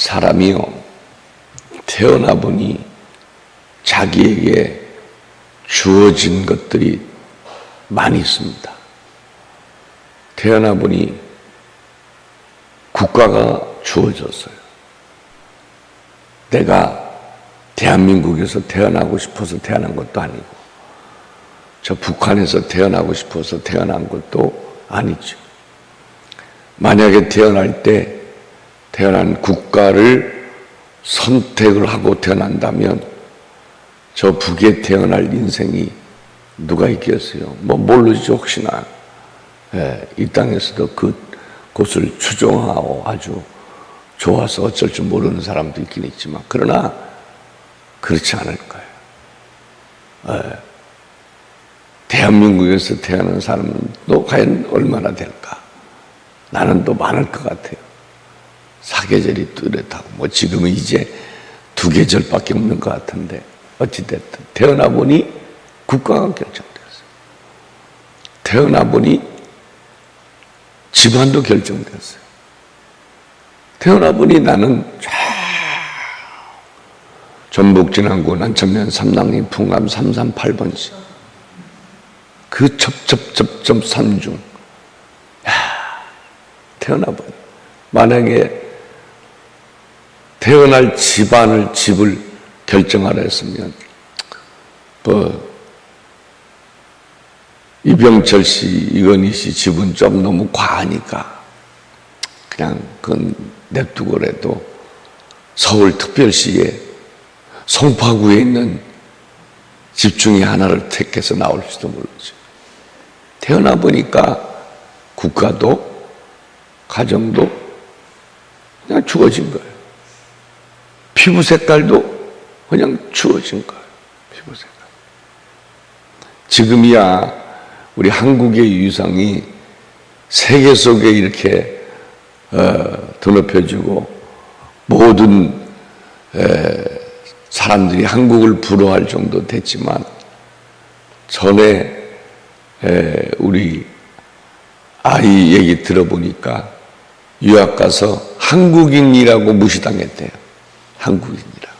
사람이요, 태어나 보니 자기에게 주어진 것들이 많이 있습니다. 태어나 보니 국가가 주어졌어요. 내가 대한민국에서 태어나고 싶어서 태어난 것도 아니고, 저 북한에서 태어나고 싶어서 태어난 것도 아니죠. 만약에 태어날 때 태어난 국가를 선택을 하고 태어난다면 저 북에 태어날 인생이 누가 있겠어요? 뭐 모르죠. 혹시나 이 땅에서도 그곳을 추종하고 아주 좋아서 어쩔 줄 모르는 사람도 있긴 있지만, 그러나 그렇지 않을 거예요. 대한민국에서 태어난 사람도 과연 얼마나 될까? 나는 또 많을 것 같아요. 사계절이 뚜렷하고, 뭐 지금은 이제 2계절밖에 없는 것 같은데, 어찌됐든 태어나 보니 국가가 결정됐어요. 태어나 보니 집안도 결정됐어요. 태어나 보니 나는 전북 진안구 난천면 삼당리 풍암 338번지 그 첩첩첩첩 산중, 태어나 보니 만약에 태어날 집을 결정하라 했으면 이병철 씨, 이건희 씨 집은 좀 너무 과하니까 그냥 그건 냅두고라도 서울특별시에 송파구에 있는 집 중에 하나를 택해서 나올지도 모르죠. 태어나 보니까 국가도 가정도 그냥 주어진 거예요. 피부 색깔도 그냥 주어진 거예요. 피부 색깔. 지금이야 우리 한국의 위상이 세계 속에 이렇게 드높여지고 모든 사람들이 한국을 부러워할 정도 됐지만, 전에 우리 아이 얘기 들어보니까 유학 가서 한국인이라고 무시당했대요. 한국인이라고.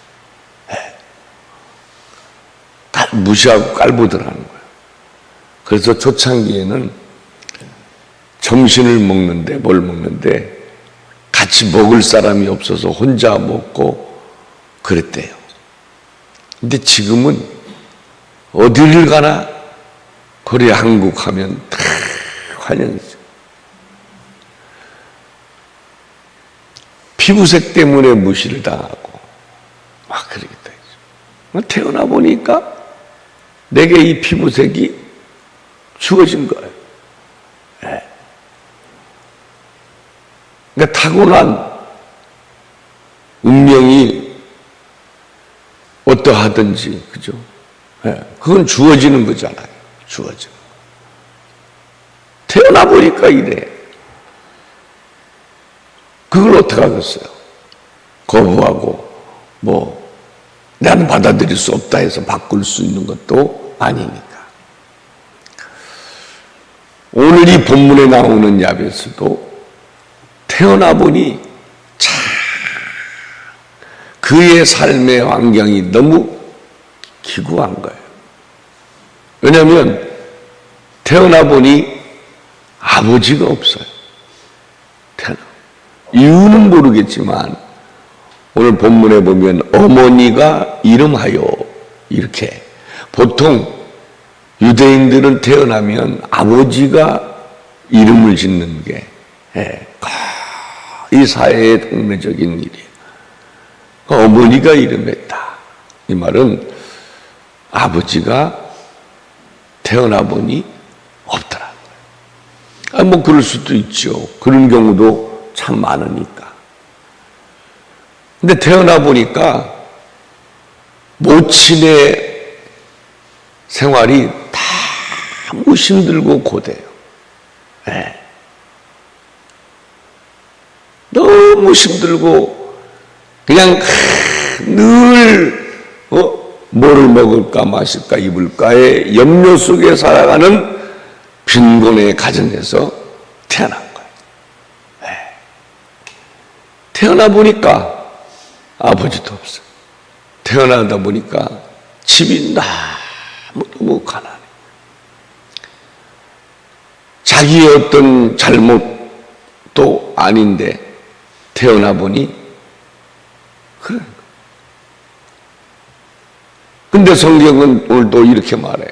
무시하고 깔보더라는 거예요. 그래서 초창기에는 점심을 먹는데, 뭘 먹는데 같이 먹을 사람이 없어서 혼자 먹고 그랬대요. 근데 지금은 어디를 가나 거리 한국 하면 다 환영이죠. 피부색 때문에 무시를 당하고 막 그러겠다. 태어나 보니까 내게 이 피부색이 주어진 거예요. 그러니까 타고난 운명이 어떠하든지, 그죠? 그건 주어지는 거잖아요. 주어져. 태어나 보니까 이래. 그걸 어떻게 하겠어요? 거부하고, 나는 받아들일 수 없다 해서 바꿀 수 있는 것도 아니니까. 오늘 이 본문에 나오는 야베스도 태어나 보니 참 그의 삶의 환경이 너무 기구한 거예요. 왜냐하면 태어나 보니 아버지가 없어요. 이유는 모르겠지만 오늘 본문에 보면 어머니가 이름하여, 이렇게. 보통 유대인들은 태어나면 아버지가 이름을 짓는 게 이 사회의 동네적인 일이에요. 어머니가 이름했다. 이 말은 아버지가 태어나 보니 없더라. 그럴 수도 있죠. 그런 경우도 참 많으니까. 근데 태어나 보니까 모친의 생활이 너무 힘들고 고돼요. 너무 힘들고 그냥 늘 뭐를 먹을까 마실까 입을까의 염려 속에 살아가는 빈곤의 가정에서 태어난 거예요. 태어나 보니까 아버지도 없어요. 태어나다 보니까 집이 너무 가난해. 자기의 어떤 잘못도 아닌데 태어나 보니 그래. 근데 성경은 오늘도 이렇게 말해요.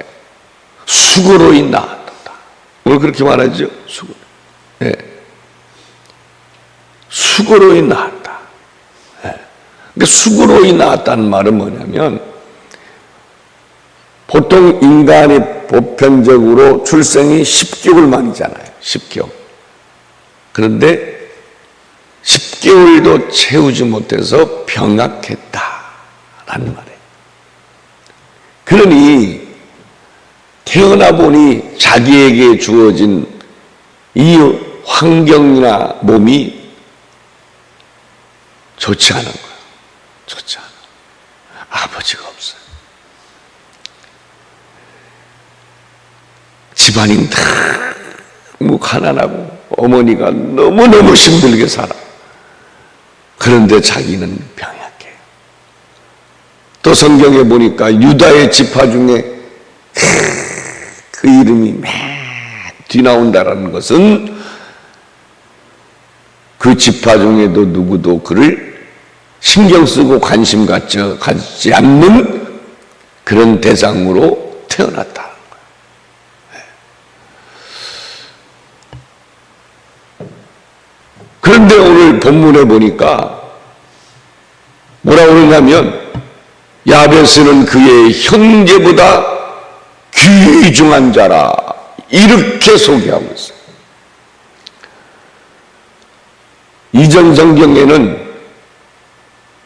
수고로이 낳았다. 오늘 그렇게 말하죠. 수고. 네. 수고로이 낳았다. 네. 그러니까 수고로이 낳았다는 말은 뭐냐면 보통 인간이 보편적으로 출생이 10개월 만이잖아요. 10개월. 그런데 10개월도 채우지 못해서 병약했다라는 말이에요. 그러니 태어나 보니 자기에게 주어진 이 환경이나 몸이 좋지 않은 거예요. 좋지 않아. 아버지가 없어요. 집안이 너무 가난하고 어머니가 너무너무 힘들게 살아. 그런데 자기는 병약해요. 또 성경에 보니까 유다의 지파 중에 그 이름이 맨 뒤나온다라는 것은 그 지파 중에도 누구도 그를 신경 쓰고 관심 갖지 않는 그런 대상으로 태어났다. 그런데 오늘 본문에 보니까 뭐라 그러냐면 야베스는 그의 형제보다 귀중한 자라 이렇게 소개하고 있어요. 이전 성경에는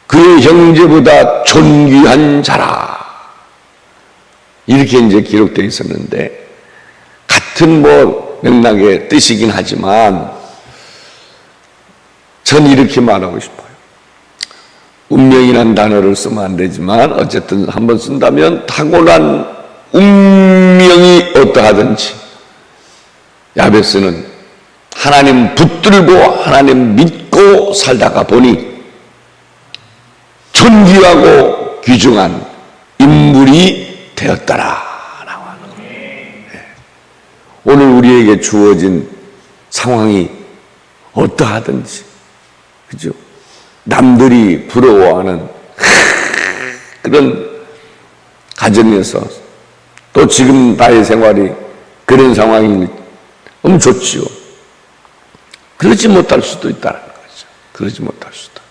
그의 형제보다 존귀한 자라 이렇게 이제 기록되어 있었는데 같은 맥락의 뜻이긴 하지만 전 이렇게 말하고 싶어요. 운명이라는 단어를 쓰면 안 되지만 어쨌든 한번 쓴다면 타고난 운명이 어떠하든지 야베스는 하나님 붙들고 하나님 믿고 살다가 보니 존귀하고 귀중한 인물이 되었더라 라고 하는 거예요. 오늘 우리에게 주어진 상황이 어떠하든지 그죠? 남들이 부러워하는 그런 가정에서 또 지금 나의 생활이 그런 상황이 너무 좋지요. 그러지 못할 수도 있다는 거죠. 그러지 못할 수도.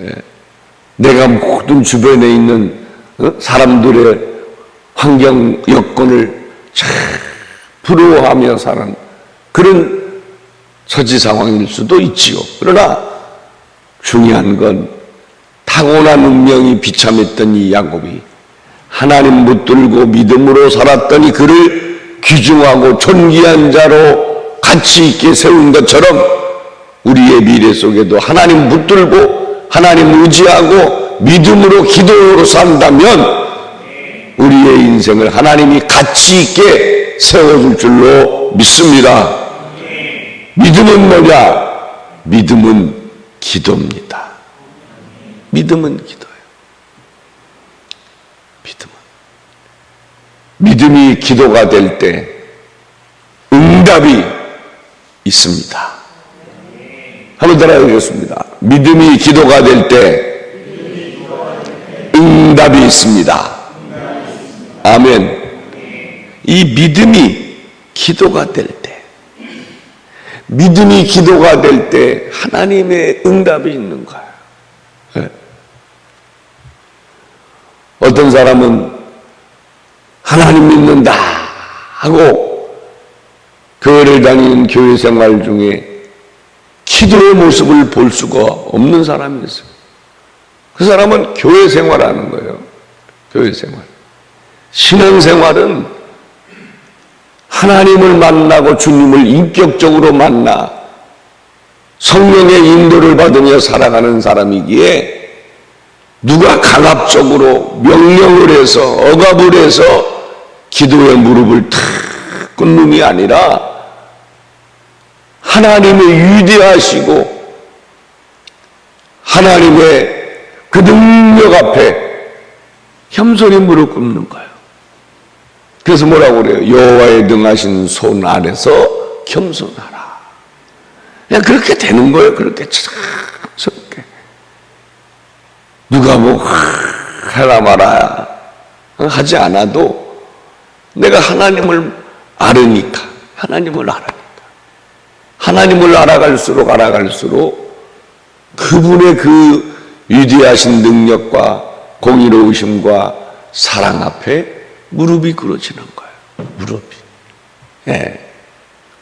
예. 내가 모든 주변에 있는 사람들의 환경 여건을 참 부러워하며 사는 그런 처지 상황일 수도 있지요. 그러나 중요한 건 타고난 운명이 비참했던 이 야곱이 하나님 붙들고 믿음으로 살았더니 그를 귀중하고 존귀한 자로 가치 있게 세운 것처럼 우리의 미래 속에도 하나님 붙들고 하나님 의지하고 믿음으로 기도로 산다면 우리의 인생을 하나님이 가치 있게 세워줄 줄로 믿습니다. 믿음은 뭐냐? 믿음은 기도입니다. 믿음은 기도예요. 믿음이 기도가 될 때 응답이 있습니다. 한번 따라하겠습니다. 믿음이 기도가 될 때 응답이 있습니다. 아멘. 이 믿음이 기도가 될 때, 믿음이 기도가 될 때 하나님의 응답이 있는 거예요. 네. 어떤 사람은 하나님 믿는다 하고 교회를 다니는 교회 생활 중에 기도의 모습을 볼 수가 없는 사람이 있어요. 그 사람은 교회 생활하는 거예요. 교회 생활. 신앙생활은 하나님을 만나고 주님을 인격적으로 만나 성령의 인도를 받으며 살아가는 사람이기에 누가 강압적으로 명령을 해서 억압을 해서 기도의 무릎을 탁 꿇는 게 아니라 하나님의 위대하시고 하나님의 그 능력 앞에 겸손히 무릎 꿇는 거예요. 그래서 뭐라고 그래요? 여호와의 능하신 손 아래서 겸손하라. 그냥 그렇게 되는 거예요. 그렇게 자연스럽게. 누가 뭐 해라 마라 하지 않아도 내가 하나님을 알으니까, 하나님을 알아갈수록 그분의 그 위대하신 능력과 공의로우심과 사랑 앞에 무릎이 꿇어지는 거예요.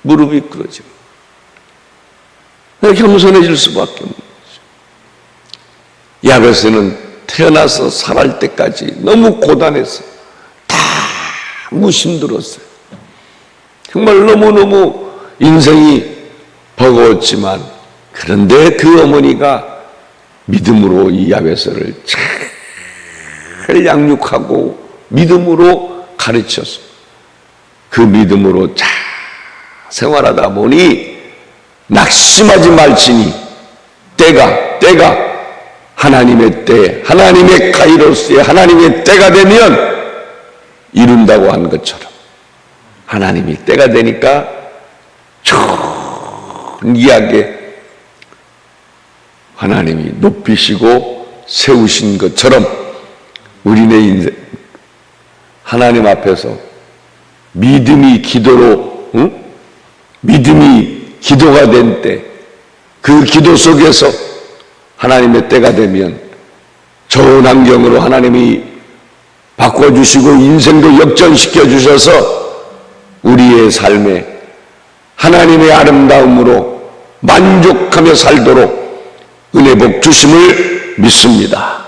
무릎이 꿇어지는 거예요. 겸손해질 수밖에 없는 거죠. 야베스는 태어나서 살할 때까지 너무 고단했어요. 다 힘들었어요. 정말 너무너무 인생이 버거웠지만, 그런데 그 어머니가 믿음으로 이 야베스를 잘 양육하고 믿음으로 가르쳤어요. 그 믿음으로 잘 생활하다 보니 낙심하지 말지니 때가 하나님의 때, 하나님의 카이로스의 하나님의 때가 되면 이룬다고 한 것처럼 하나님이 때가 되니까 존귀하게 하나님이 높이시고 세우신 것처럼 우리네 인생 하나님 앞에서 믿음이 기도가 된 때, 그 기도 속에서 하나님의 때가 되면 좋은 환경으로 하나님이 바꿔주시고 인생도 역전시켜 주셔서 우리의 삶에 하나님의 아름다움으로 만족하며 살도록 은혜 복 주심을 믿습니다.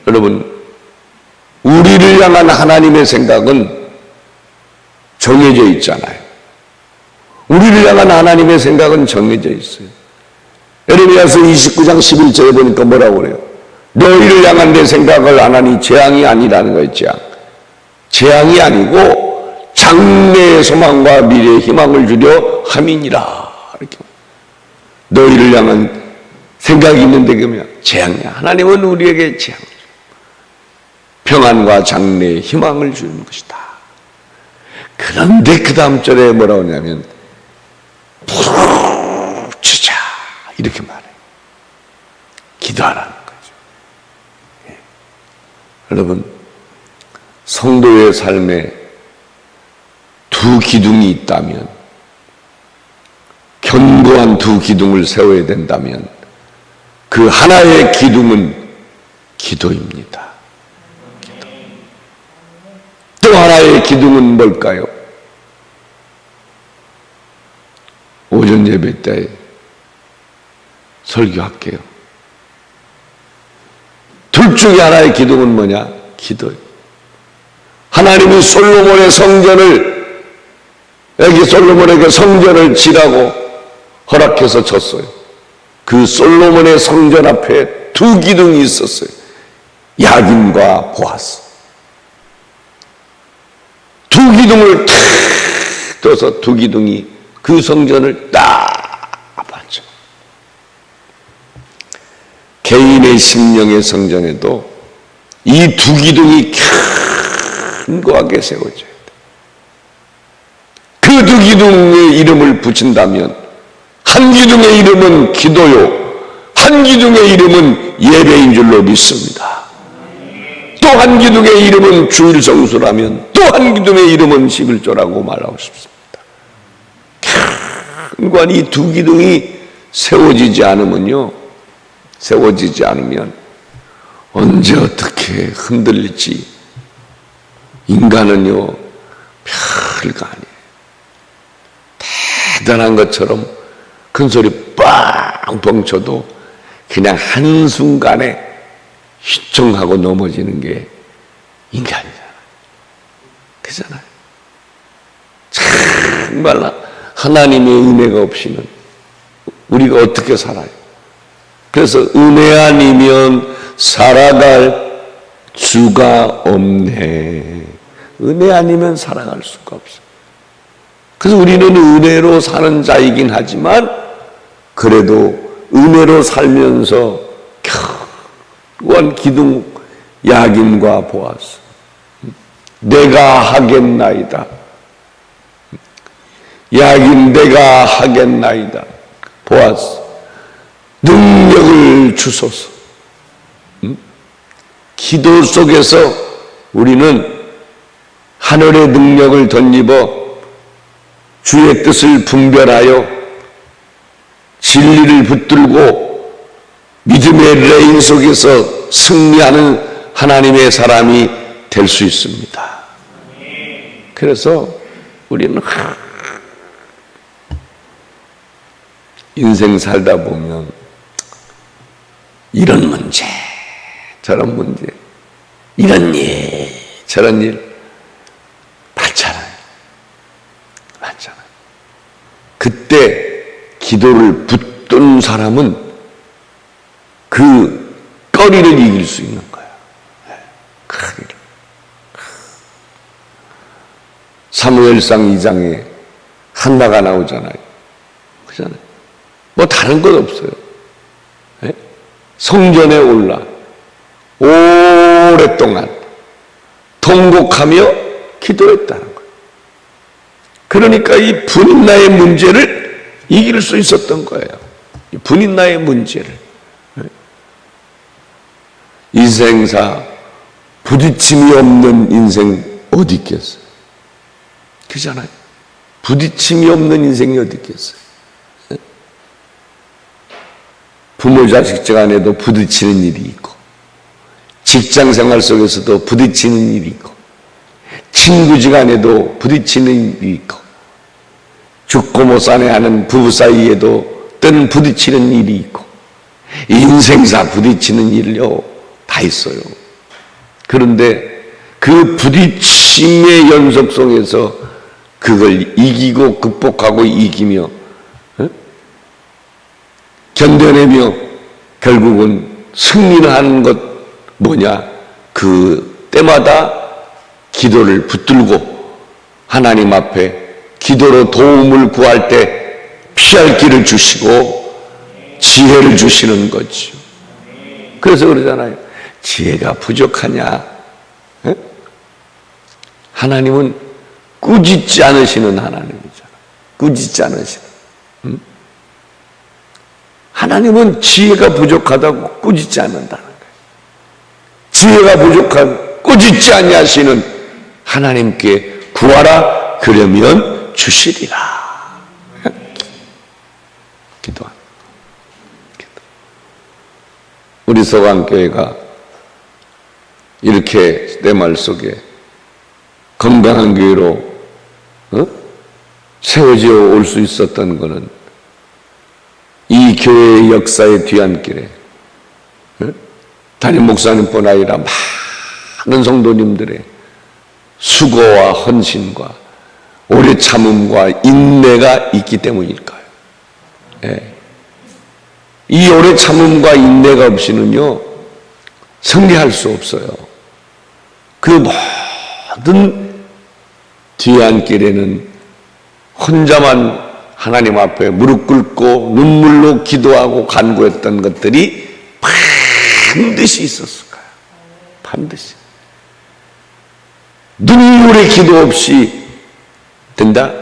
여러분, 우리를 향한 하나님의 생각은 정해져 있잖아요. 우리를 향한 하나님의 생각은 정해져 있어요. 에레미야서 29장 11절에 보니까 뭐라고 그래요? 너희를 향한 내 생각을 안 하니 재앙이 아니라는 거예요. 재앙이 아니고 장래의 소망과 미래의 희망을 주려 함이니라. 이렇게. 너희를 향한 생각이 있는데 그러면 재앙이야. 하나님은 우리에게 재앙을 줘요. 평안과 장래의 희망을 주는 것이다. 그런데 그 다음 절에 뭐라고 하냐면 주자 이렇게 말해요. 기도하라는 거죠. 예. 여러분, 성도의 삶에 두 기둥이 있다면, 견고한 두 기둥을 세워야 된다면 그 하나의 기둥은 기도입니다. 기도. 또 하나의 기둥은 뭘까요? 오전 예배 때 설교할게요. 둘 중에 하나의 기둥은 뭐냐? 기도예요. 하나님이 솔로몬의 성전을, 여기 솔로몬에게 성전을 지라고 허락해서 졌어요. 그 솔로몬의 성전 앞에 두 기둥이 있었어요. 야긴과 보아스. 두 기둥을 탁 떠서 두 기둥이 그 성전을 딱 받죠. 개인의 심령의 성전에도 이 두 기둥이 견고하게 세워져야 돼. 그 두 기둥의 이름을 붙인다면 한 기둥의 이름은 기도요, 한 기둥의 이름은 예배인 줄로 믿습니다. 또 한 기둥의 이름은 주일 성수라면 또 한 기둥의 이름은 11조라고 말하고 싶습니다. 견고한 이 두 기둥이 세워지지 않으면 언제 어떻게 흔들릴지 인간은요 별거 아니에요. 대단한 것처럼 큰 소리 빵빵 쳐도 그냥 한순간에 휘청하고 넘어지는 게 인간이잖아요. 그잖아요. 정말 하나님의 은혜가 없이는 우리가 어떻게 살아요? 그래서 은혜 아니면 살아갈 수가 없네. 은혜 아니면 살아갈 수가 없어요. 그래서 우리는 은혜로 사는 자이긴 하지만 그래도 은혜로 살면서 또한 기둥 야긴과 보아스. 내가 하겠나이다. 야긴 내가 하겠나이다. 보아스. 능력을 주소서. 기도 속에서 우리는 하늘의 능력을 덧입어 주의 뜻을 분별하여 진리를 붙들고 믿음의 레인 속에서 승리하는 하나님의 사람이 될 수 있습니다. 그래서 우리는 인생 살다 보면 이런 문제, 저런 문제, 이런 일, 저런 일 많잖아요. 그때 기도를 붙든 사람은 그 꺼리를 이길 수 있는 거예요. 꺼리를. 사무엘상 2장에 한나가 나오잖아요. 그잖아요. 뭐 다른 것 없어요. 네? 성전에 올라 오랫동안 통곡하며 기도했다는 거예요. 그러니까 이 분인나의 문제를 이길 수 있었던 거예요. 이 분인나의 문제를. 네? 인생사 부딪힘이 없는 인생 어디 있겠어요? 그잖아요. 부딪힘이 없는 인생이 어디 있겠어요? 부모 자식 간에도 부딪히는 일이 있고, 직장 생활 속에서도 부딪히는 일이 있고, 친구 간에도 부딪히는 일이 있고, 죽고 못 사내 하는 부부 사이에도 때는 부딪히는 일이 있고, 인생사 부딪히는 일을요 다 있어요. 그런데 그 부딪힘의 연속 속에서 그걸 이기고 극복하고 이기며 견뎌내며 결국은 승리를 하는 것 뭐냐? 그 때마다 기도를 붙들고 하나님 앞에 기도로 도움을 구할 때 피할 길을 주시고 지혜를 주시는 거죠. 그래서 그러잖아요. 지혜가 부족하냐? 에? 하나님은 꾸짖지 않으시는 하나님이잖아요. 꾸짖지 않으시는. 하나님은 지혜가 부족하다고 꾸짖지 않는다는 거예요. 지혜가 부족한 꾸짖지 아니하시는 하나님께 구하라 그러면 주시리라. 기도합니다. 우리 서강교회가 이렇게 내 말 속에 건강한 교회로 세워져 올 수 있었던 것은 이 교회의 역사의 뒤안길에 담임 목사님뿐 아니라 많은 성도님들의 수고와 헌신과 오래 참음과 인내가 있기 때문일까요? 네. 이 오래 참음과 인내가 없이는요 승리할 수 없어요. 그 모든 뒤안길에는 혼자만 하나님 앞에 무릎 꿇고 눈물로 기도하고 간구했던 것들이 반드시 있었을 거예요. 반드시. 눈물의 기도 없이 된다?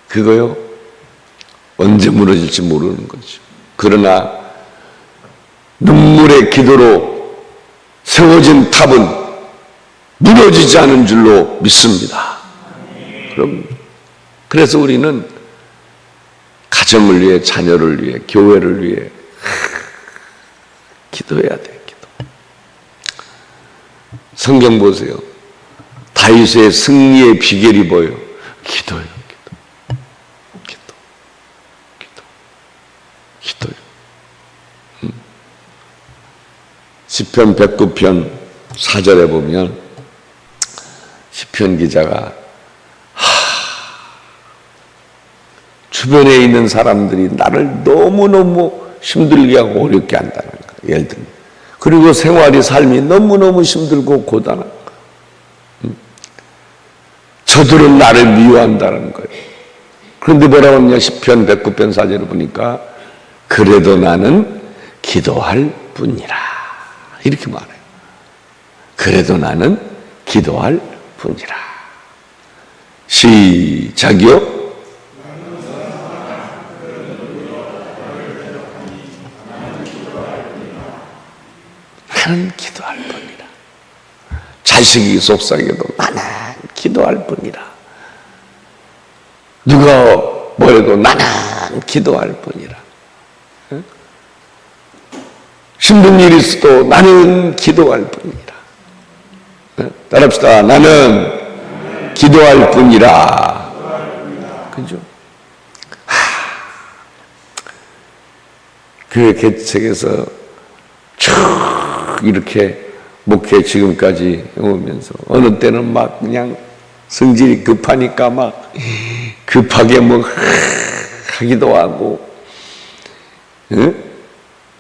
그거요 언제 무너질지 모르는 거죠. 그러나 눈물의 기도로 세워진 탑은 무너지지 않은 줄로 믿습니다. 그럼 그래서 우리는 가정을 위해, 자녀를 위해, 교회를 위해 기도해야 돼. 기도. 성경 보세요. 다윗의 승리의 비결이 뭐예요? 기도예요. 기도요. 시편 109편 4절에 보면 시편 기자가 주변에 있는 사람들이 나를 너무너무 힘들게 하고 어렵게 한다는 거예요. 예를 들면. 그리고 생활이 삶이 너무너무 힘들고 고단한 거예요. 저들은 나를 미워한다는 거예요. 그런데 뭐라고 하냐? 시편 109편 4절을 보니까 그래도 나는 기도할 뿐이라. 이렇게 말해요. 그래도 나는 기도할 뿐이라. 시작이요. 나는 기도할 뿐이라. 자식이 속상해도 나는 기도할 뿐이라. 누가 뭐래도 나는 기도할 뿐이라. 힘든 일이 있어도 나는 기도할 뿐이라. 따라합시다. 나는 기도할 뿐이라. 그죠? 교회 개척에서 쭉 이렇게 목회 지금까지 오면서 어느 때는 막 그냥 성질이 급하니까 막 급하게 뭐 하기도 하고,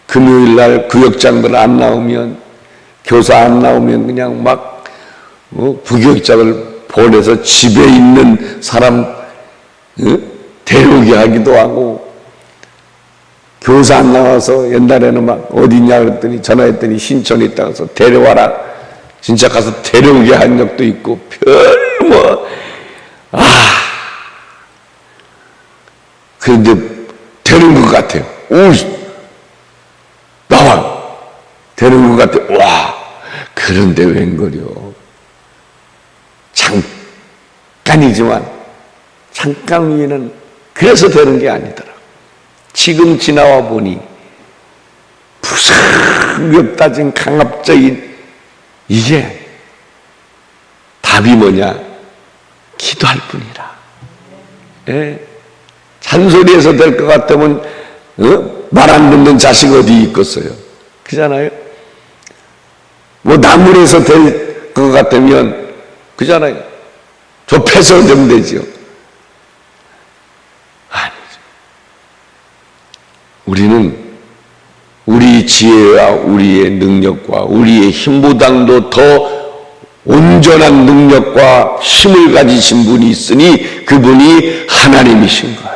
금요일 날 구역장들 안 나오면, 교사 안 나오면 그냥 막 부교육장을 보내서 집에 있는 사람 데려오게 하기도 하고, 교사 안 나와서 옛날에는 막 어디냐 그랬더니 전화했더니 신촌에 있다 가서 데려와라. 진짜 가서 데려오게 한 적도 있고, 그런데 되는 것 같아요. 오, 나와. 되는 것 같아요. 와. 그런데 웬걸요. 잠깐이지만, 잠깐 위에는 그래서 되는 게 아니더라. 지금 지나와 보니 무섭게 따진 강압적인 이게 답이 뭐냐? 기도할 뿐이라. 예? 잔소리해서 될 것 같으면 말 안 듣는 자식 어디 있겠어요? 그잖아요. 뭐 나무에서 될 것 같으면 그잖아요. 좁혀서 되면 되죠. 우리는 우리 지혜와 우리의 능력과 우리의 힘보다도 더 온전한 능력과 힘을 가지신 분이 있으니 그분이 하나님이신 거예요.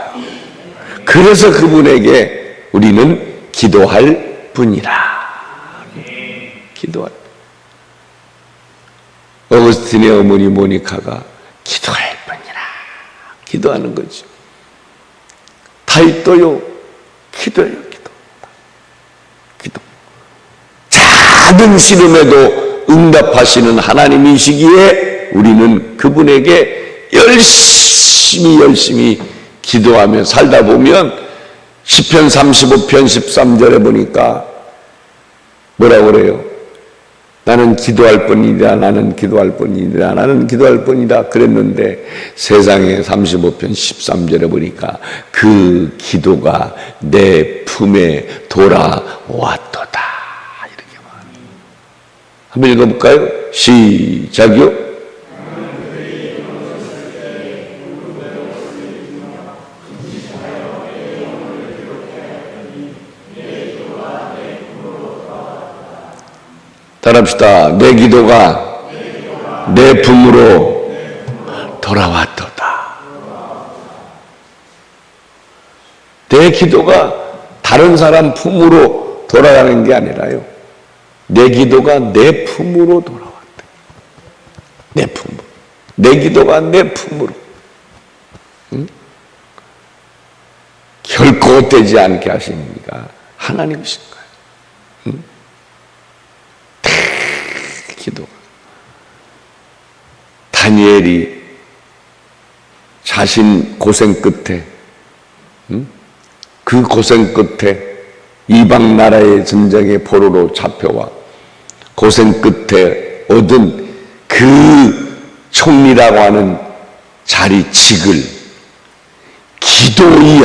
그래서 그분에게 우리는 기도할 뿐이라. 기도할 뿐. 어거스틴의 어머니 모니카가 기도할 뿐이라. 기도하는 거죠. 타이토요. 기도해요, 기도. 작은 시름에도 응답하시는 하나님이시기에 우리는 그분에게 열심히 기도하며 살다 보면 시편 35편 13절에 보니까 뭐라고 그래요? 나는 기도할 뿐이다. 나는 기도할 뿐이다. 나는 기도할 뿐이다. 그랬는데 세상에 35편 13절에 보니까 그 기도가 내 품에 돌아왔도다. 이렇게 말합니다. 한번 읽어볼까요? 시작이요. 따라합시다. 내 기도가 내 품으로 돌아왔도다. 내 기도가 다른 사람 품으로 돌아가는 게 아니라요. 내 기도가 내 품으로 돌아왔다. 내 품으로. 내 기도가 내 품으로. 응? 결코 헛되지 않게 하십니까? 하나님이신 거예요. 응? 기도가. 다니엘이 자신 고생 끝에, 그 고생 끝에 이방 나라의 전쟁의 포로로 잡혀와 고생 끝에 얻은 그 총리라고 하는 자리직을 기도의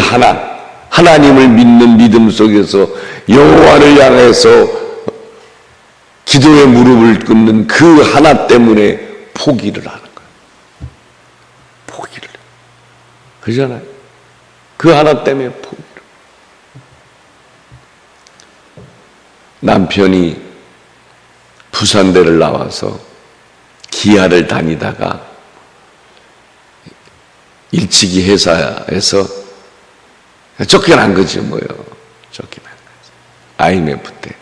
하나님을 믿는 믿음 속에서 여호와를 향해서 기도의 무릎을 꿇는 그 하나 때문에 포기를 하는 거예요. 포기를. 그러잖아요. 그 하나 때문에 포기를. 남편이 부산대를 나와서 기아를 다니다가 일찍이 회사에서 쫓겨난 거지 뭐요. 쫓겨난 거지. IMF 때.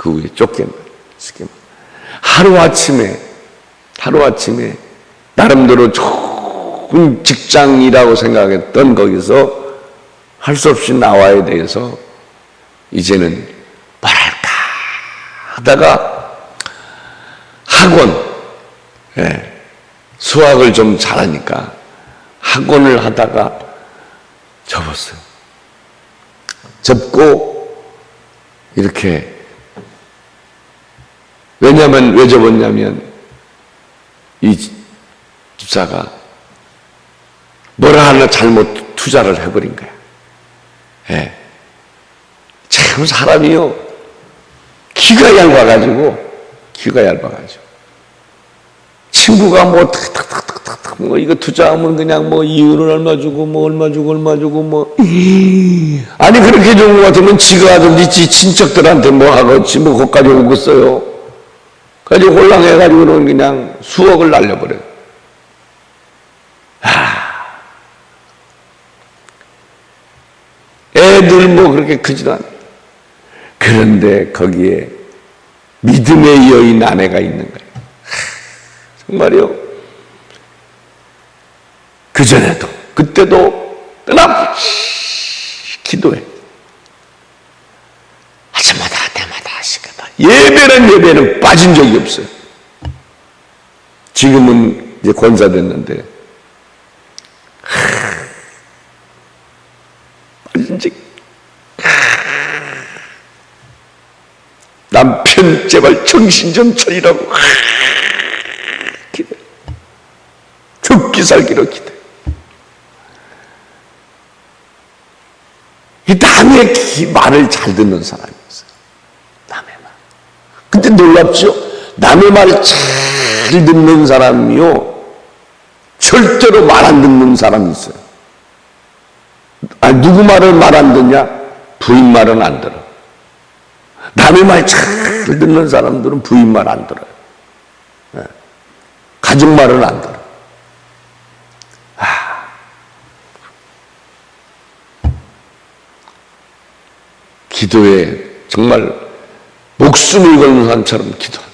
그 후에 쫓겨나. 하루아침에 나름대로 좋은 직장이라고 생각했던 거기서 할 수 없이 나와야 돼서 이제는 뭐랄까 하다가 학원, 수학을 좀 잘하니까 학원을 하다가 접었어요. 접고 이렇게, 왜냐면 왜 접었냐면 이 집사가 뭐라 하나 잘못 투자를 해버린 거야. 참 사람이요 귀가 얇아가지고 친구가 뭐 탁탁탁탁탁 뭐 이거 투자하면 그냥 뭐 이윤을 얼마 주고 뭐 얼마 주고 뭐 아니 그렇게 좋은 것 같으면 지가 하든지 지 친척들한테 뭐 하겠지 뭐 거기까지 오겠어요. 가지고 홀랑해가지고는 그냥 수억을 날려버려요. 애들 뭐 그렇게 크지도 않아. 그런데 거기에 믿음의 여인 아내가 있는 거예요. 정말요. 그전에도 그때도 끊임없이 기도해. 아침마다 때마다 하시거든. 예배는 빠진 적이 없어요. 지금은 이제 권사 됐는데 빠진 적이 남편 제발 정신 좀 차리라고 기대. 죽기 살기로 기대. 이 남의 말을 잘 듣는 사람이었어요. 남의 말. 근데 놀랍죠? 남의 말을 잘 듣는 사람이요 절대로 말 안 듣는 사람이 있어요. 아니, 누구 말을 말 안 듣냐? 부인 말은 안 들어. 남의 말 잘 듣는 사람들은 부인 말 안 들어요. 가족 말은 안 들어. 기도에 정말 목숨을 거는 사람처럼 기도하는.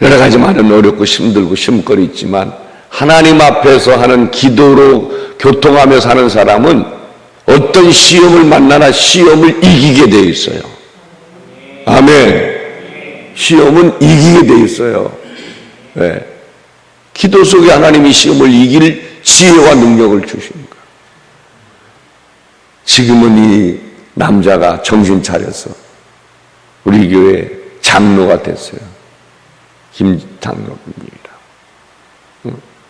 여러 가지 많은 어렵고 힘들고 시험거리 있지만 하나님 앞에서 하는 기도로 교통하며 사는 사람은 어떤 시험을 만나나 시험을 이기게 되어 있어요. 아멘. 시험은 이기게 되어 있어요. 네. 기도 속에 하나님이 시험을 이길 지혜와 능력을 주십니다. 지금은 이 남자가 정신 차려서 우리 교회 장로가 됐어요. 김장로입니다.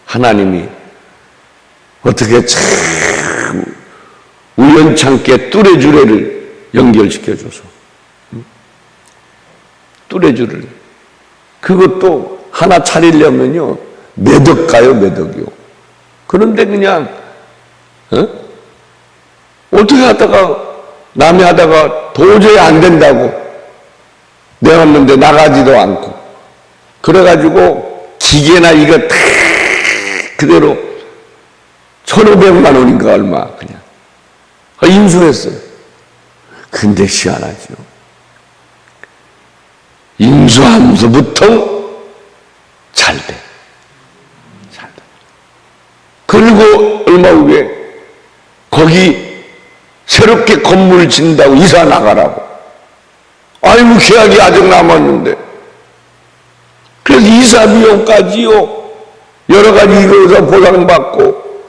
하나님이 어떻게 참 우연찮게 뚜레쥬레를 연결시켜줘서 뚜레쥬레를 그것도 하나 차리려면요 몇 억 가요, 몇 억이요. 그런데 그냥 어떻게 하다가 남이 하다가 도저히 안 된다고 내었는데 나가지도 않고 그래가지고 기계나 이거 다 그대로 1,500만 원인가 얼마 그냥 인수했어요. 근데 희한하죠. 인수하면서부터 잘 돼. 그리고 얼마 후에 거기 새롭게 건물 짓는다고 이사 나가라고. 아이고 계약이 아직 남았는데. 그래서 이사 비용까지요 여러 가지 이거에서 보상받고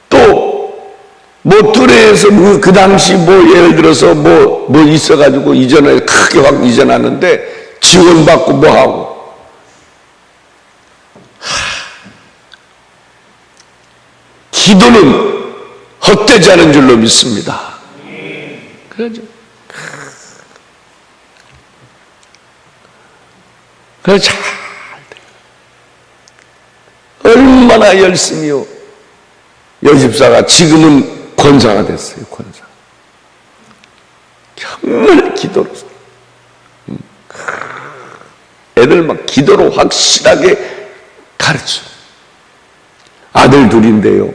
또 뭐 뚜레에서 그 당시 뭐 예를 들어서 뭐 있어가지고 이전에 크게 확 이전하는데 지원받고 뭐 하고. 기도는 헛되지 않은 줄로 믿습니다. 그러죠. 그래 잘 돼요. 얼마나 열심히요. 여집사가 지금은 권사가 됐어요. 권사. 정말 기도로 애들 막 기도로 확실하게 가르쳐. 아들 둘인데요.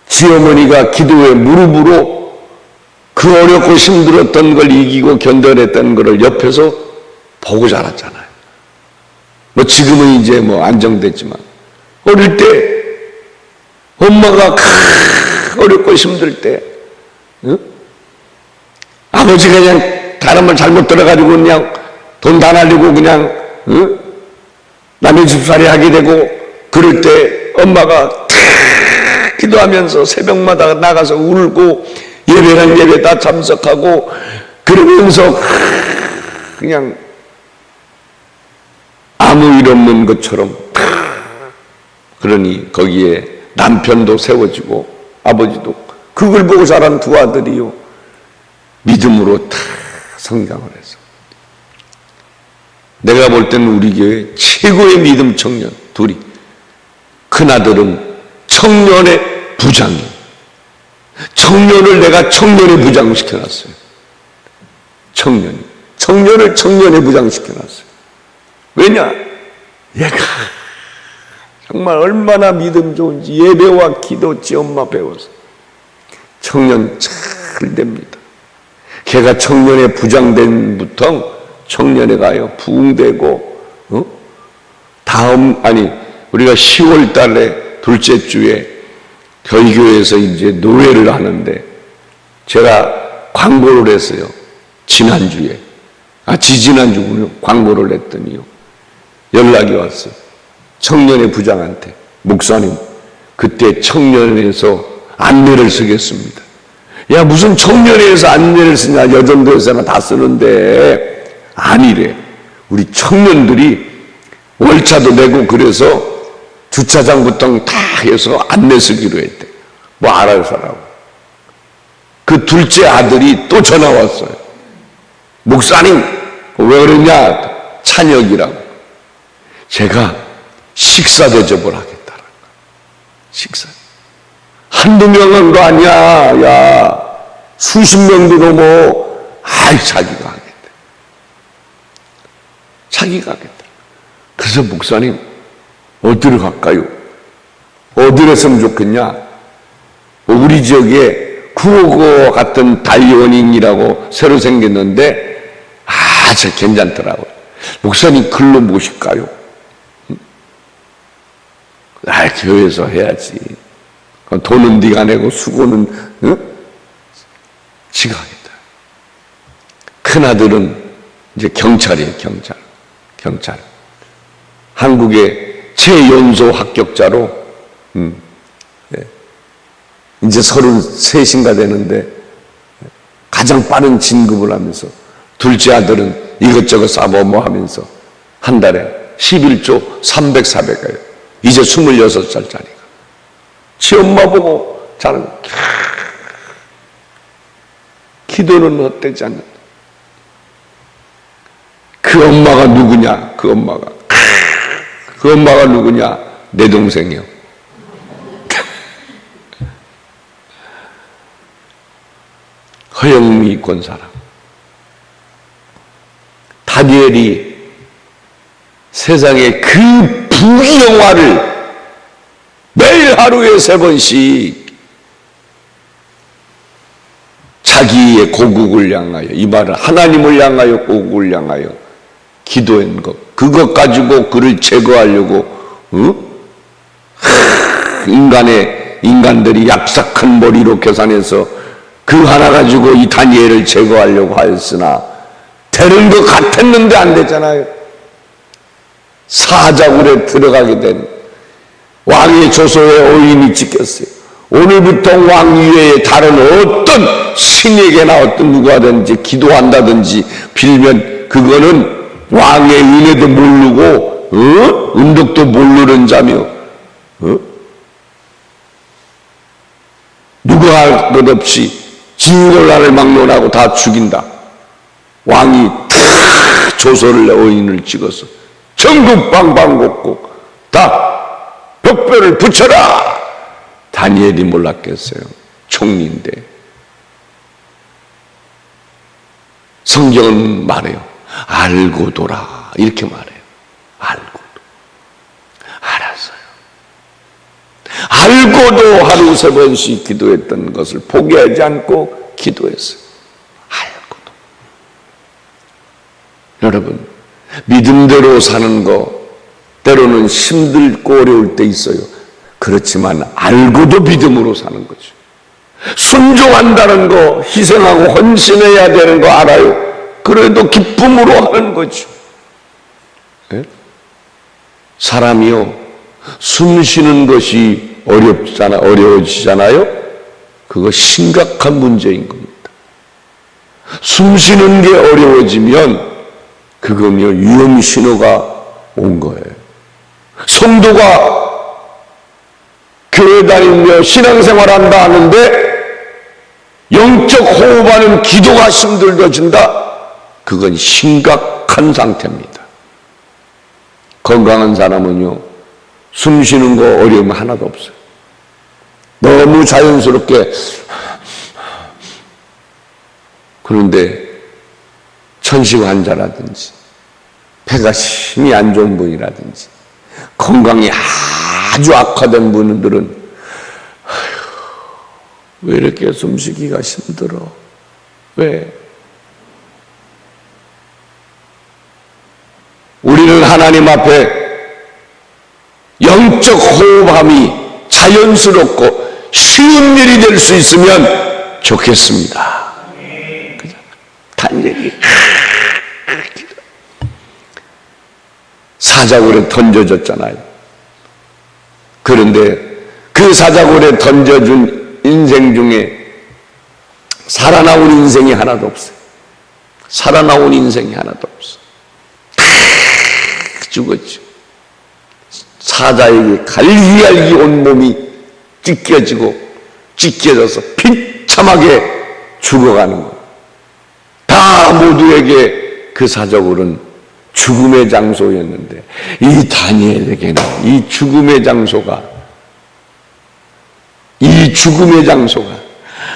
지어머니가 기도에 무릎으로 그 어렵고 힘들었던 걸 이기고 견뎌냈던 것을 옆에서 보고 자랐잖아요. 뭐 지금은 이제 뭐 안정됐지만 어릴 때 엄마가 어렵고 힘들 때 아버지가 그냥 다른 말 잘못 들어가지고 그냥 돈 다 날리고 그냥 남의 집살이 하게 되고 그럴 때 엄마가 기도하면서 새벽마다 나가서 울고 예배란 예배 다 참석하고 그러면서 그냥 아무 일 없는 것처럼 그러니 거기에 남편도 세워지고 아버지도 그걸 보고 자란 두 아들이요 믿음으로 다 성장을 해서 내가 볼 때는 우리 교회 최고의 믿음 청년 둘이 큰아들은 청년의 부장이에요. 청년을 내가 청년의 부장 시켜놨어요. 청년을 청년의 부장 시켜놨어요. 왜냐? 얘가 정말 얼마나 믿음 좋은지 예배와 기도 지 엄마 배워서 청년 잘 됩니다. 걔가 청년의 부장된부터 청년에 가요. 부흥되고 우리가 10월 달에 둘째 주에 저희 교회에서 이제 노래를 하는데 제가 광고를 했어요. 지난주에 지지난주군요. 광고를 했더니요 연락이 왔어요. 청년의 부장한테 목사님 그때 청년회에서 안내를 쓰겠습니다. 야 무슨 청년회에서 안내를 쓰냐 여전도에서나 다 쓰는데 아니래. 우리 청년들이 월차도 내고 그래서 주차장부터 다 해서 안내 쓰기로 했대. 뭐 알아서 하라고. 그 둘째 아들이 또 전화 왔어요. 목사님 왜 그러냐 찬혁이라고. 제가 식사 대접을 하겠다라는 거야. 식사. 한두 명은 거 아니야. 야 수십 명도 넘어. 자기가 하겠다. 자기가 하겠다. 그래서 목사님 어디로 갈까요? 어디로 했으면 좋겠냐? 우리 지역에 구호고 같은 다이어닝이라고 새로 생겼는데 저 괜찮더라고요. 목사님 글로 모실까요? 교회에서 해야지. 돈은 네가 내고 수고는 지가 하겠다. 큰아들은 이제 경찰이에요. 경찰. 한국의 최연소 합격자로 이제 33인가 되는데 가장 빠른 진급을 하면서 둘째 아들은 이것저것 싸보모 하면서 한 달에 11조 300, 400 가요. 이제 26살짜리가. 지 엄마 보고 자는 기도는 헛되지 않는다. 그 엄마가 누구냐? 그 엄마가 누구냐? 내 동생이요. 허영미 권사람. 다니엘이 세상에 그 부귀영화를 매일 하루에 3번씩 자기의 고국을 향하여, 이 말은 하나님을 향하여 고국을 향하여 기도한 것, 그것 가지고 그를 제거하려고 인간들이 얍삭한 머리로 계산해서 그 하나 가지고 이 다니엘을 제거하려고 하였으나 되는 것 같았는데 안 됐잖아요. 사자굴에 들어가게 된 왕의 조소에 오인이 찍혔어요. 오늘부터 왕 이외에 다른 어떤 신에게나 어떤 누구하든지 기도한다든지 빌면 그거는 왕의 은혜도 모르고 은덕도 모르는 자며 누가 할 것 없이 진을 나를 막론하고 다 죽인다. 왕이 다 조서를 오인을 찍어서 전국 방방곡곡 다 벽돌을 붙여라. 다니엘이 몰랐겠어요. 총리인데. 성경은 말해요. 알고도라 이렇게 말해요. 알고도. 알았어요. 알고도 하루 3번씩 기도했던 것을 포기하지 않고 기도했어요. 여러분, 믿음대로 사는 거 때로는 힘들고 어려울 때 있어요. 그렇지만 알고도 믿음으로 사는 거죠. 순종한다는 거, 희생하고 헌신해야 되는 거 알아요. 그래도 기쁨으로 하는 거죠. 네? 사람이요, 숨 쉬는 것이 어려워지잖아요. 그거 심각한 문제인 겁니다. 숨 쉬는 게 어려워지면 그거요, 위험 신호가 온 거예요. 성도가 교회 다니며 신앙생활한다 하는데 영적 호흡하는 기도가 힘들어진다? 그건 심각한 상태입니다. 건강한 사람은요, 숨 쉬는 거 어려움 하나도 없어요. 너무 자연스럽게. 그런데 천식 환자라든지 폐가 심히 안 좋은 분이라든지 건강이 아주 악화된 분들은 왜 이렇게 숨쉬기가 힘들어? 왜? 우리는 하나님 앞에 영적 호흡함이 자연스럽고 쉬운 일이 될 수 있으면 좋겠습니다. 단얘기. 사자굴에 던져졌잖아요. 그런데 그 사자굴에 던져준 인생 중에 살아나온 인생이 하나도 없어요. 살아나온 인생이 하나도 없어. 다 죽었죠. 사자에게 갈기갈기 온몸이 찢겨져서 비참하게 죽어가는 거예요. 다 모두에게 그 사자굴은 죽음의 장소였는데 이 다니엘에게는 이 죽음의 장소가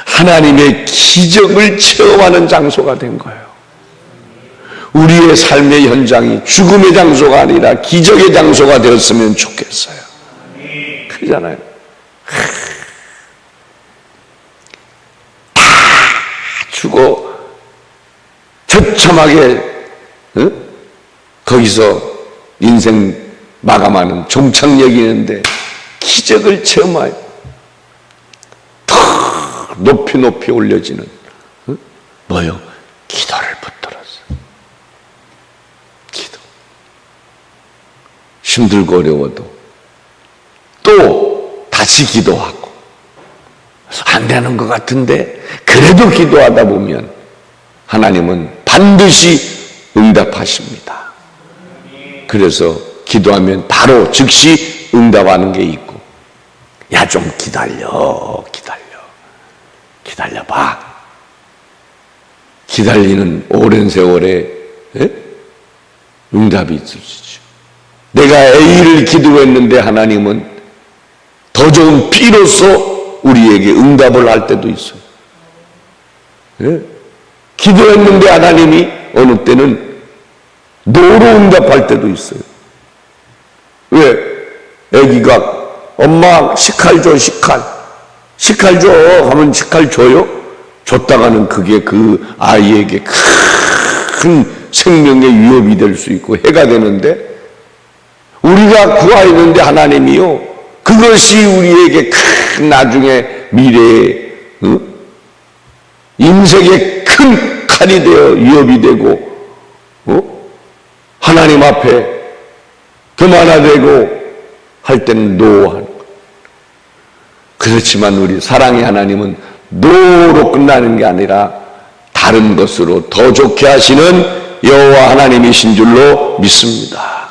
하나님의 기적을 체험하는 장소가 된 거예요. 우리의 삶의 현장이 죽음의 장소가 아니라 기적의 장소가 되었으면 좋겠어요. 그러잖아요. 다 죽어 처참하게 거기서 인생 마감하는 종착역이 있는데 기적을 체험하여 더 높이 올려지는 뭐요? 기도를 붙들었어. 기도. 힘들고 어려워도 또 다시 기도하고 안 되는 것 같은데 그래도 기도하다 보면 하나님은 반드시 응답하십니다. 그래서 기도하면 바로 즉시 응답하는 게 있고, 야, 좀 기다려봐. 기다리는 오랜 세월에 응답이 있을 수 있죠. 내가 A를 기도했는데 하나님은 더 좋은 B로서 우리에게 응답을 할 때도 있어요. 기도했는데 하나님이 어느 때는 노로 응답할 때도 있어요. 왜? 애기가 엄마 식칼 줘, 식칼 줘 하면 식칼 줘요? 줬다가는 그게 그 아이에게 큰 생명의 위협이 될 수 있고 해가 되는데, 우리가 구하였는데 하나님이요, 그것이 우리에게 큰 나중에 미래에 인생의 큰 칼이 되어 위협이 되고 하나님 앞에 교만하되고 할 때는 노하는 것. 그렇지만 우리 사랑의 하나님은 노로 끝나는 게 아니라 다른 것으로 더 좋게 하시는 여호와 하나님이신 줄로 믿습니다.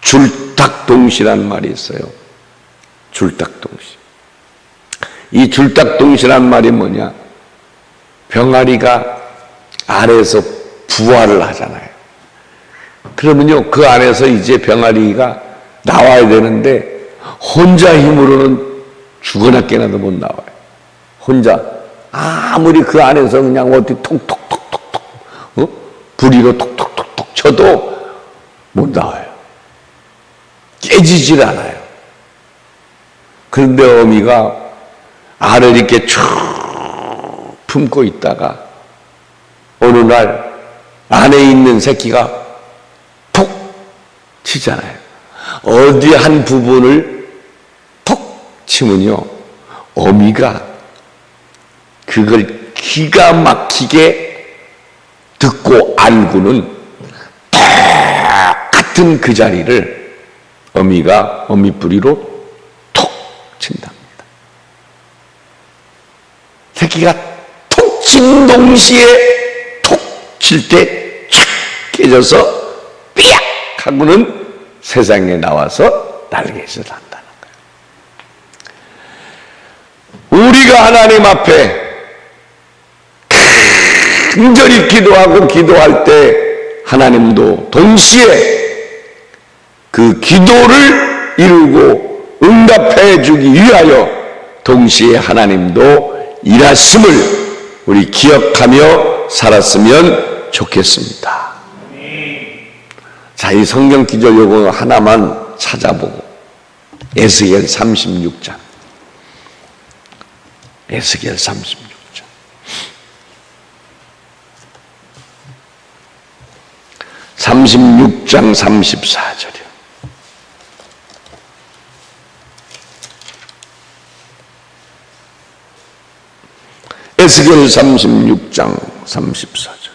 줄딱동시란 말이 있어요. 줄딱동시. 이 줄딱동시란 말이 뭐냐? 병아리가 알에서 부화를 하잖아요. 그러면요, 그 안에서 이제 병아리가 나와야 되는데 혼자 힘으로는 죽어나 깨나도 못 나와요. 혼자 아무리 그 안에서 그냥 어디 톡톡톡톡톡 부리로 톡톡톡톡 쳐도 못 나와요. 깨지질 않아요. 그런데 어미가 알을 이렇게 쭉 품고 있다가 어느 날 안에 있는 새끼가 톡 치잖아요. 어디 한 부분을 톡 치면요, 어미가 그걸 기가 막히게 듣고 알고는 똑같은 그 자리를 어미가 어미뿌리로 톡 친답니다. 새끼가 톡 친 동시에 톡 칠 때 촥 깨져서 삐약 하고는 세상에 나와서 날개짓을 한다는 거예요. 우리가 하나님 앞에 간절히 기도하고 기도할 때 하나님도 동시에 그 기도를 이루고 응답해 주기 위하여 동시에 하나님도 일하심을 우리 기억하며 살았으면 좋겠습니다. 자, 이 성경 기절 요거 하나만 찾아보고 에스겔 36장 36장 34절이요. 에스겔 36장 34절.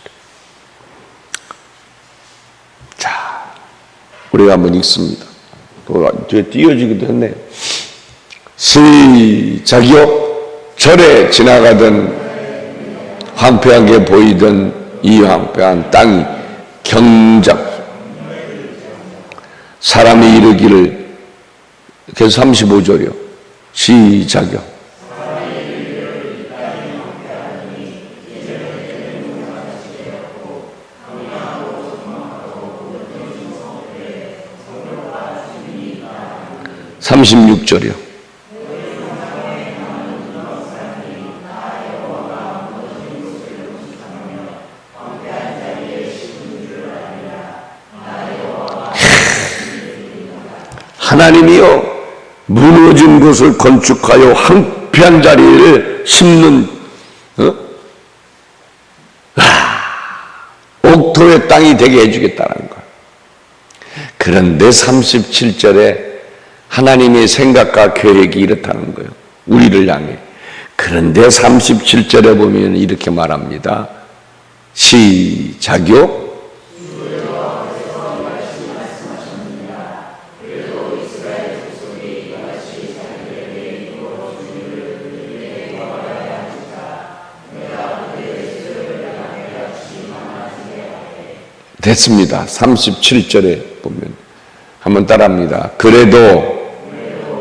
자, 우리가 한번 읽습니다. 또 뒤에 띄어지기도 했네요. 시작이요. 절에 지나가던 황폐하게 보이던 이 황폐한 땅이 경작 사람이 이르기를, 그래서 35절이요. 시작이요. (36절이요) 하나님이요 무너진 곳을 건축하여 황폐한 자리를 심는 옥토의 땅이 되게 해주겠다는 거예요. 그런데 37절에 하나님의 생각과 계획이 이렇다는 거예요. 우리를 향해. 그런데 37절에 보면 이렇게 말합니다. 시작이요. 됐습니다. 37절에 보면 한번 따라합니다. 그래도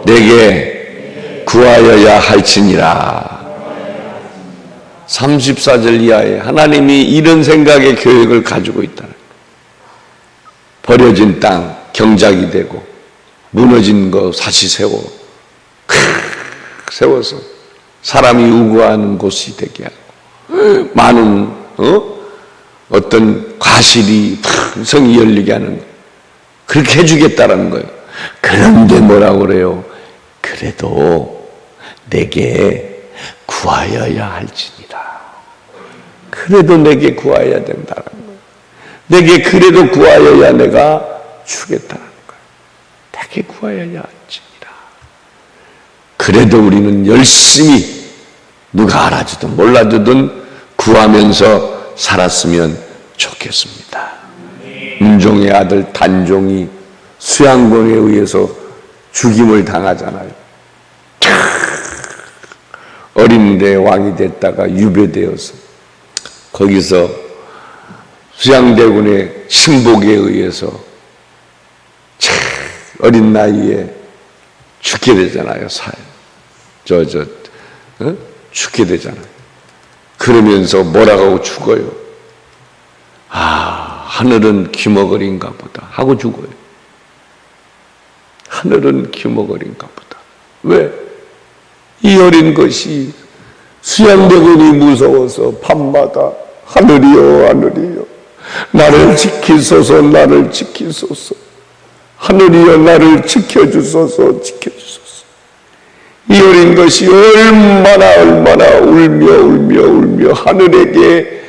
내게 구하여야 할지니라. 34절 이하에 하나님이 이런 생각의 계획을 가지고 있다는 거예요. 버려진 땅 경작이 되고 무너진 거 다시 세워서 사람이 우거하는 곳이 되게 하고 많은 어떤 과실이 성이 열리게 하는 거예요. 그렇게 해주겠다는 거예요. 그런데 뭐라고 그래요? 그래도 내게 구하여야 할지니라. 그래도 내게 구하여야 된다는 거예요. 내게 그래도 구하여야 내가 주겠다는 거예요. 내게 구하여야 할지니라. 그래도 우리는 열심히 누가 알아주든 몰라주든 구하면서 살았으면 좋겠습니다. 문종의 아들 단종이 수양군에 의해서 죽임을 당하잖아요. 어린데 왕이 됐다가 유배되어서 거기서 수양대군의 신복에 의해서 어린 나이에 죽게 되잖아요. 죽게 되잖아요. 그러면서 뭐라고 죽어요? 하늘은 귀머거리인가 보다 하고 죽어요. 하늘은 귀머거리인가 보다. 왜? 이 어린 것이 수양대군이 무서워서 밤마다 하늘이여 하늘이여 나를 지키소서 나를 지키소서 하늘이여 나를 지켜주소서 지켜주소서. 이 어린 것이 얼마나 울며 하늘에게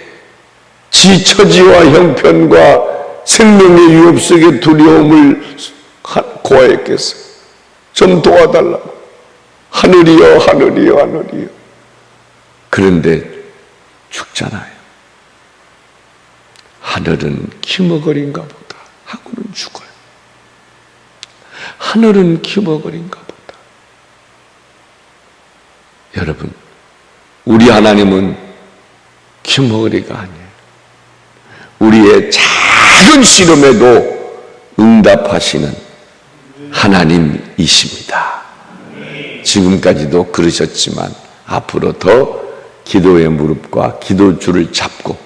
지 처지와 형편과 생명의 위협 속의 두려움을 고하였겠어요. 좀 도와달라고. 하늘이여, 하늘이여, 하늘이여. 그런데 죽잖아요. 하늘은 기머거린가 보다 하고는 죽어요. 하늘은 기머거린가 보다. 여러분, 우리 하나님은 기머거리가 아니에요. 우리의 작은 시름에도 응답하시는 하나님이십니다. 지금까지도 그러셨지만 앞으로 더 기도의 무릎과 기도줄을 잡고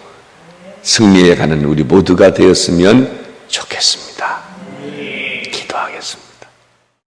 승리해 가는 우리 모두가 되었으면 좋겠습니다. 기도하겠습니다.